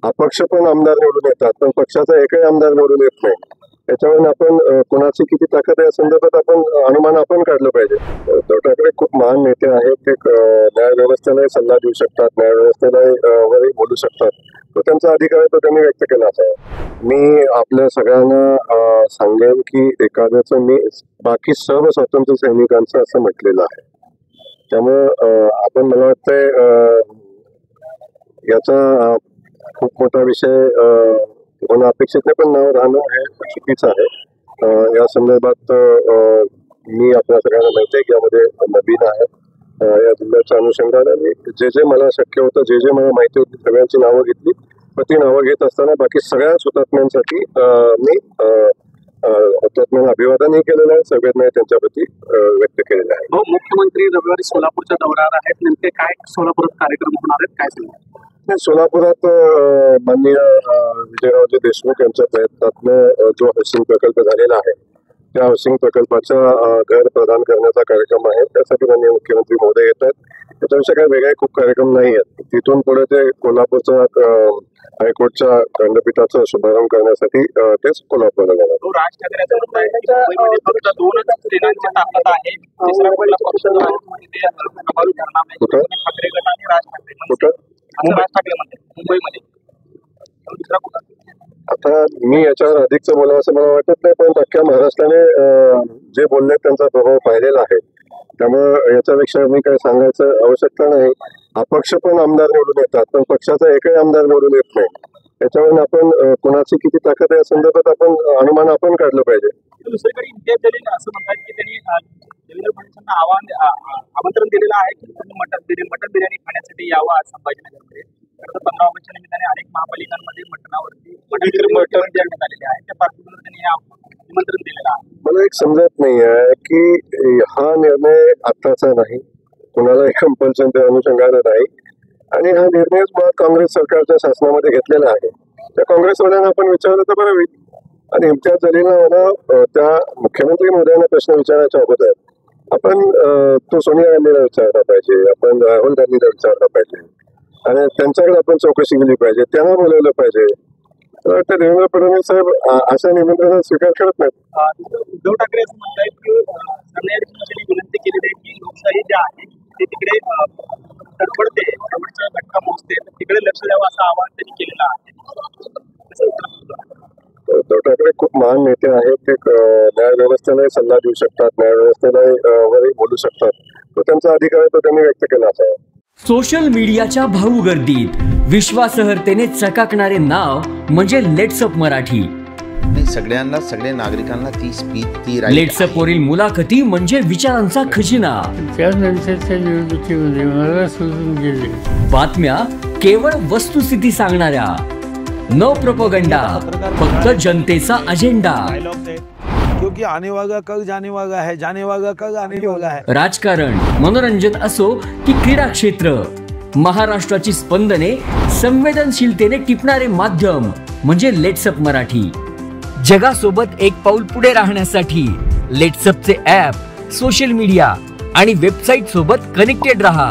अपक्ष पण आमदार निवडून येतात, पण पक्षाचा एकही आमदार निवडून येत नाही. त्याच्यावरून आपण कोणाची किती ताकद आहे या संदर्भात आपण अनुमान आपण काढलं पाहिजे. उद्धव ठाकरे खूप महान नेते आहेत. ते न्यायव्यवस्थेलाही सल्ला देऊ शकतात, न्यायव्यवस्थेलाही वरही बोलू शकतात. तो त्यांचा अधिकार आहे, तो त्यांनी व्यक्त केला असावा. मी आपल्या सगळ्यांना सांगेन की एखाद्याचं मी बाकी सर्व स्वातंत्र्य सैनिकांचं असं म्हटलेलं आहे. त्यामुळं आपण मला वाटतंय याचा खूप मोठा विषय होणं अपेक्षित नाही, पण नाव राहणं हे चुकीचं आहे. या संदर्भात मी आपल्या सगळ्यांना माहिती आहे की यामध्ये नवीन आहे. या जिल्ह्याच्या अनुषंगाने मी जे मला शक्य होतं, जे मला माहिती होती, सगळ्यांची नावं घेतली. पण ती नावं घेत असताना बाकी सगळ्याच हुतात्म्यांसाठी मी हुतात्म्यांना अभिवादनही केलेलं आहे, संवेदनाही त्यांच्याप्रती व्यक्त केलेल्या आहे. मुख्यमंत्री रविवारी सोलापूरच्या दौऱ्यावर आहेत. नेमके काय सोलापुरात कार्यक्रम होणार आहेत, काय सांगणार? सोलापुरात माननीय विजयरावजी देशमुख यांच्या प्रयत्नातनं जो हाऊसिंग प्रकल्प झालेला आहे, त्या हाऊसिंग प्रकल्पाचा घर प्रदान करण्याचा कार्यक्रम आहे. त्यासाठी माननीय मुख्यमंत्री महोदय येत आहेत. त्याच्याविषयी काही वेगळे खूप कार्यक्रम नाही आहेत. तिथून पुढे ते कोल्हापूरच्या हायकोर्टच्या खंडपीठाचा शुभारंभ करण्यासाठी तेच कोल्हापूरला जाणार. राज ठाकरेंचा फक्त 2च सेनांची ताकद आहे. मुंबईमध्ये आता मी याच्यावर अधिकचं बोलावं असं मला वाटत नाही, पण अख्ख्या महाराष्ट्राने जे बोलले त्यांचा प्रभाव पाहिलेला आहे. त्यामुळे याच्यापेक्षा मी काही सांगायचं आवश्यकता नाही. अपक्ष पण आमदार निवडून येतात, पण पक्षाचा एकही आमदार निवडून येत नाही. त्याच्यावरून आपण कोणाची किती ताकद आहे या संदर्भात आपण अनुमान आपण काढलं पाहिजे. दुसरीकडे इम्तियाज जलील असं म्हणतात की त्यांनी देवेंद्र फडणवीसांना आमंत्रण दिलेलं आहे की त्यांनी मटन बिर्याणी खाण्यासाठी यावं आज संभाजीनगरमध्ये. 15 ऑगस्टच्या निमित्ताने अनेक महापालिकांमध्ये मटनावरती मटन देण्यात आलेले आहे. त्या पार्श्वभूमीवर त्यांनी निमंत्रण दिलेलं आहे. मला एक समजत नाही आहे की हा निर्णय आताचा नाही, कुणालाही कंपल्शनच्या अनुषंगाने नाही, आणि हा निर्णय मुळात काँग्रेस सरकारच्या शासनामध्ये घेतलेला आहे. त्या काँग्रेसवाल्यांना आपण विचारलं तर बरं होईल. आणि इम्तियाज जलीलला मला त्या मुख्यमंत्री महोदयांना प्रश्न विचारायच्या अगोदर आपण तो सोनिया गांधीला विचारला पाहिजे, आपण राहुल गांधीला विचारला पाहिजे, आणि त्यांच्याकडे आपण चौकशी केली पाहिजे, त्यांना बोलवलं पाहिजे. तर देवेंद्र फडणवीस साहेब अशा निमंत्रणाचा स्वीकार करत नाहीत. उद्धव ठाकरे असं म्हणतायत की सरन्यायाधीशांनी विनंती केलेली आहे की लोकशाही जी आहे ती तिकडे तडफडते, शेवटचा घटका मोजते, तिकडे लक्ष द्यावं असं आवाहन त्यांनी केलेलं आहे. उद्धव ठाकरे खूप महान नेते आहेत. ते न्यायव्यवस्थेलाही सल्ला देऊ शकतात, न्यायव्यवस्थेलाही वरही बोलू शकतात. तो त्यांचा अधिकार आहे, तो त्यांनी व्यक्त केला असावा. सोशल मीडियाच्या भाऊ गर्दीत विश्वासार्हतेने चकाकणारे नाव म्हणजे लेट्सअप मराठी. सगळ्यांना, सगळ्या नागरिकांना ती स्पीच, ती लेट्सअप वरील मुलाखती म्हणजे विचारांचा खजिना. त्यानंतरच्या निवडणुकीमध्ये मला सोडून गेले. बातम्या केवळ वस्तुस्थिती सांगणाऱ्या, न प्रोपगंडा, फक्त जनतेचा अजेंडा. क्योंकि आने वाला कल जाने वाला है, जाने वाला कल आने वाला है. राजकारण, मनोरंजन असो की क्रीडा क्षेत्र, महाराष्ट्राची स्पंदने संवेदनशीलतेने टिपणारे माध्यम म्हणजे लेट्सअप मराठी. जगासोबत एक पाऊल पुढे राहण्यासाठी लेट्सअपचे ॲप, सोशल मीडिया आणि वेबसाईट सोबत कनेक्टेड रहा.